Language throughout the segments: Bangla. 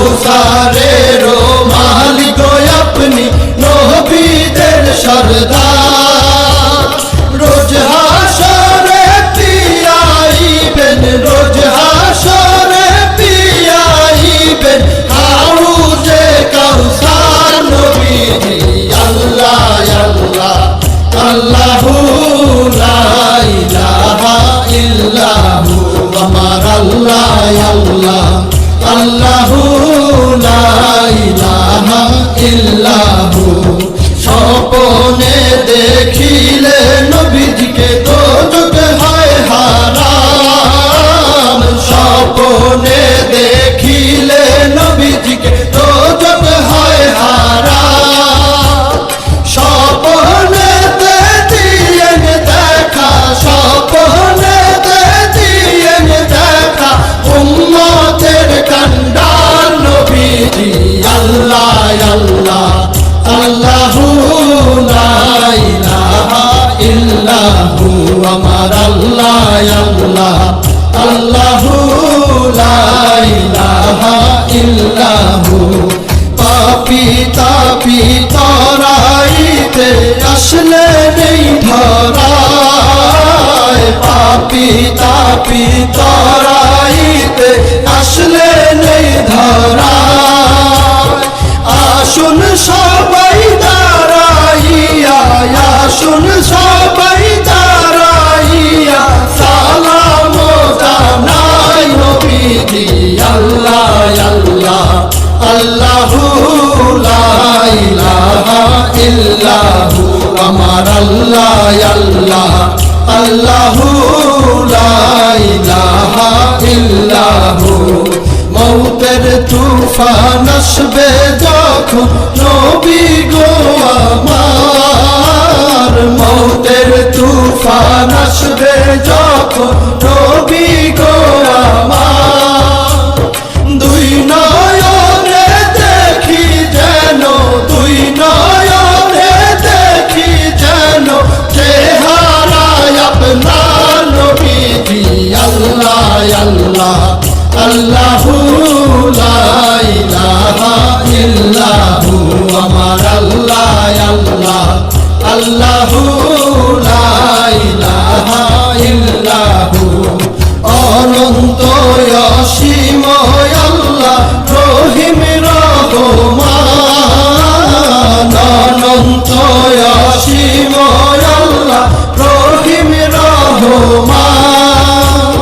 কাউসারের মালিক আপনি নবীদের সরদার রোজ হাসরে পিয়াইবেন রোজ হাসরে পিয়াইবেন হাউজে কাউসার নবীজি আল্লাহ আল্লাহ আল্লাহু লা ইলাহা ইল্লাহু আমার আল্লাহ আল্লাহ আল্লাহু লা ইলাহা ইল্লাহু স্বপ্নে দেখিলে নবীজিকে দোজখ হয় হারাম স্বপ্নে দেখিলে নবীজিকে দোজখ হয় হারাম স্বপ্নেতে দিয়েন দেখা স্বপ্নেতে দিয়েন দেখা উম্মতের কান্ডার নবীজি আল্লাহ আল্লাহ আল্লাহু লা ইলাহা ইল্লাহু আমার আল্লাহ আল্লাহ আল্লাহু লা ইলাহা ইল্লাহু পাপী তাপী তরাইতে আসলে নেই ধরায় পাপী তাপী তরাইতে আসলে নেই ধরায় আসুন সবাই দাঁড়াইয়া আসুন সবাই দাঁড়াইয়া সালাম জানাই নবীজি আল্লাহ আল্লাহ আল্লাহু লা ইলাহা ইল্লাহু আমার আল্লাহ আল্লাহ আল্লাহু লা ইলাহা ইল্লাহু মৌতের তুফান আসবে যখন নবী গো আমার মৌতের তুফান আসবে যখন নবী গো আমার দুই নয়নে দেখি যেন দুই নয়নে দেখি যেন চেহারায় আপনার নবীজি আল্লাহ আল্লাহ আল্লাহু লা ইলাহা ইল্লাহু আমার আল্লাহ আল্লাহ আল্লাহু লা ইলাহা ইল্লাহু অনন্ত অসীম আল্লাহ রহিম রহমান অনন্ত অসীম আল্লাহ রহিম রহমান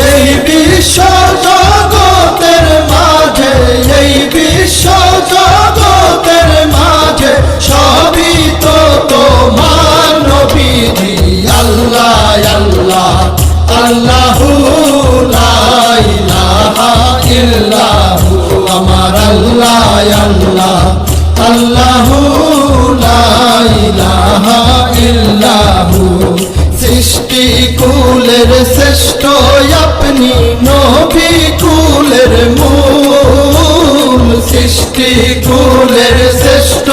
এই বিশ্ব জগতের মাঝে এই বিশ্ব জগতের মাঝে সবই তো তোমার নবীজি আল্লাহ আল্লাহ আল্লাহু লা ইলাহা ইল্লাহু আমার আল্লাহ আল্লাহ আল্লাহু লা ইলাহা ইল্লাহু সৃষ্টি কুলের শ্রেষ্ঠ আপনি নবী কুলের মূল সৃষ্টি কুলের শ্রেষ্ঠ